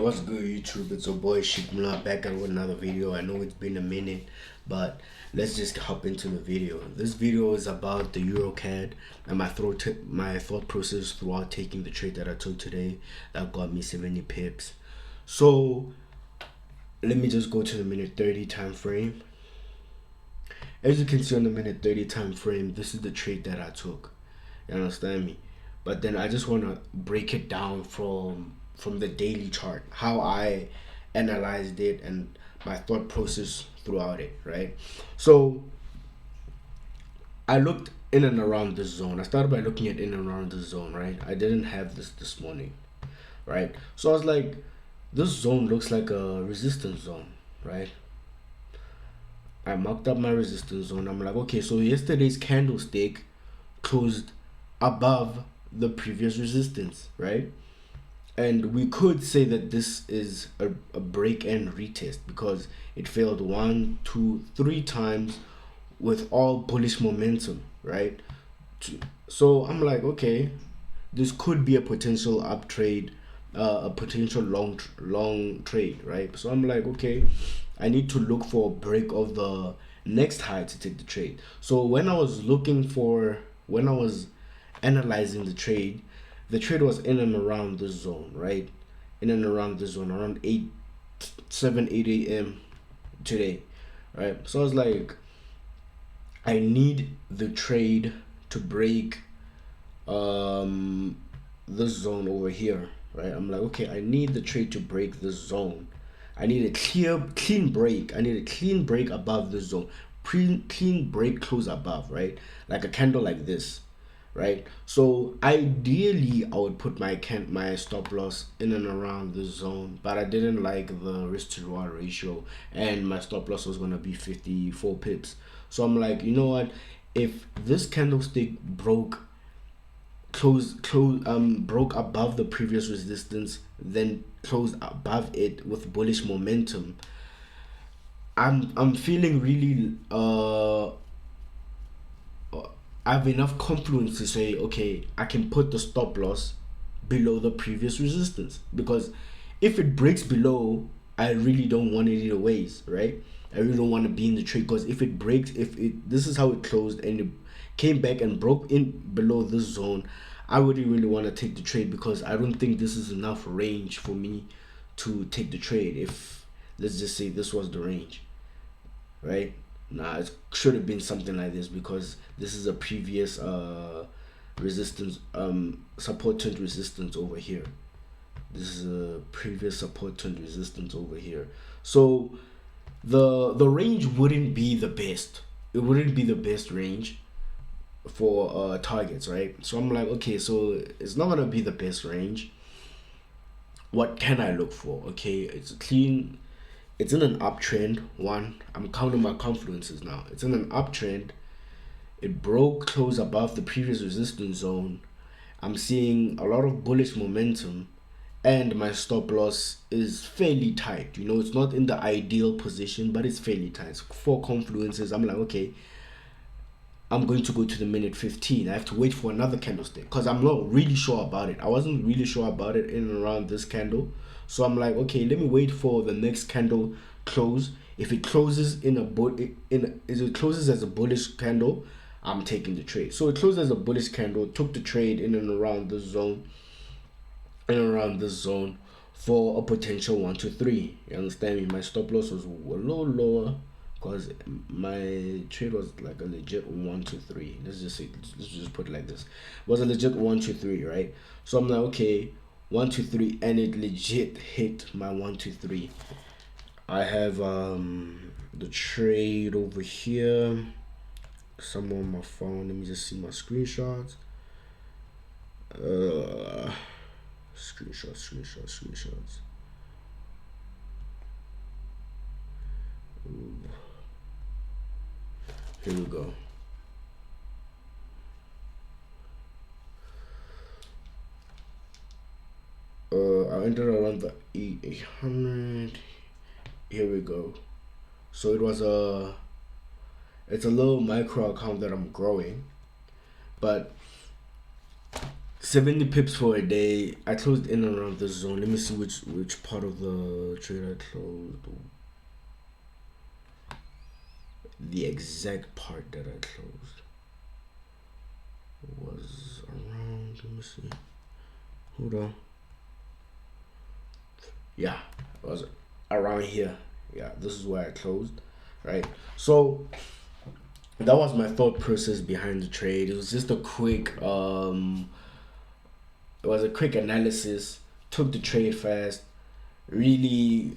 What's good, YouTube? It's your boy Shikmula back at with another video. I know it's been a minute, but let's just hop into the video. This video is about the Eurocad and my thought process throughout taking the trade that I took today that got me 70 pips. So let me just go to the minute 30 time frame. As you can see on the minute 30 time frame, this is the trade that I took. You understand me? But then I just want to break it down from the daily chart, how I analyzed it and my thought process throughout it, right? So I looked in and around this zone. I started by looking at in and around this zone, right? I didn't have this morning, right? So I was like, this zone looks like a resistance zone, right? I marked up my resistance zone. I'm like, okay, so yesterday's candlestick closed above the previous resistance, right? And we could say that this is a break and retest because it failed 1, 2, 3 times with all bullish momentum, right? So I'm like, okay, this could be a potential up trade, a potential long trade, right? So I'm like, okay, I need to look for a break of the next high to take the trade. So when I was analyzing the trade was in and around this zone, right? In and around this zone, around 8 a.m. today, right? So I was like, I need the trade to break this zone over here, right? I'm like, okay, I need the trade to break this zone. I need a clean break. I need a clean break above this zone. Clean break close above, right? Like a candle like this, right? So ideally I would put my stop loss in and around this zone, but I didn't like the risk to reward ratio and my stop loss was gonna be 54 pips. So I'm like, you know what, if this candlestick broke above the previous resistance, then closed above it with bullish momentum, I'm feeling really I have enough confluence to say, okay, I can put the stop loss below the previous resistance, because if it breaks below, I really don't want it either ways, right? I really don't want to be in the trade, because if it breaks, this is how it closed and it came back and broke in below this zone, I wouldn't really want to take the trade, because I don't think this is enough range for me to take the trade. If, let's just say, this was the range, right? Nah, it should have been something like this, because this is a previous resistance, support turned resistance over here. This is a previous support turned resistance over here. So the range wouldn't be the best. It wouldn't be the best range for targets, right? So I'm like, okay, so it's not gonna be the best range. What can I look for? Okay, it's clean. It's in an uptrend. I'm counting my confluences now. It's in an uptrend. It broke close above the previous resistance zone. I'm seeing a lot of bullish momentum, and my stop loss is fairly tight. You know, it's not in the ideal position, but it's fairly tight. It's 4 confluences. I'm like, okay, I'm going to go to the minute 15. I have to wait for another candlestick because I'm not really sure about it. I wasn't really sure about it in and around this candle. So I'm like, okay, let me wait for the next candle close. If it closes it closes as a bullish candle, I'm taking the trade. So it closed as a bullish candle, took the trade in and around this zone, for a potential 1 to 3. You understand me? My stop loss was a little lower because my trade was like a legit 1 to 3. Let's just put it like this. It was a legit 1 to 3, right? So I'm like, okay, 1 to 3, and it legit hit my 1 to 3. I have the trade over here somewhere on my phone. Let me just see my screenshots. Screenshots. Ooh. Here we go. I entered around the 800. Here we go. So it's a little micro account that I'm growing, but 70 pips for a day. I closed in around this zone. Let me see which part of the trade I closed. The exact part that I closed was around, let me see. Hold on. Yeah, it was around here. Yeah, this is where I closed, right? So that was my thought process behind the trade. It was just a quick it was a quick analysis. Took the trade fast. Really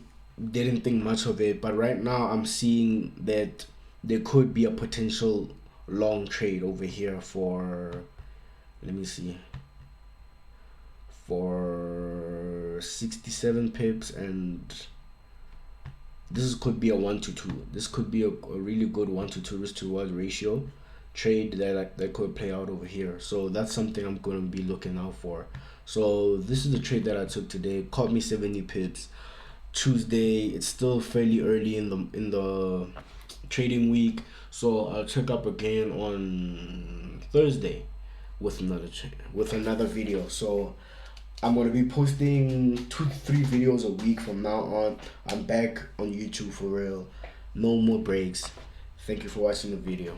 didn't think much of it, but right now I'm seeing that there could be a potential long trade over here for, let me see, for 67 pips, and this could be a 1-to-2. This could be a really good 1-to-2 risk to reward ratio trade that could play out over here. So that's something I'm going to be looking out for. So this is the trade that I took today. Caught me 70 pips. Tuesday, it's still fairly early in the trading week, so I'll check up again on Thursday with another video. So I'm gonna be posting 2 to 3 videos a week from now on. I'm back on YouTube for real. No more breaks. Thank you for watching the video.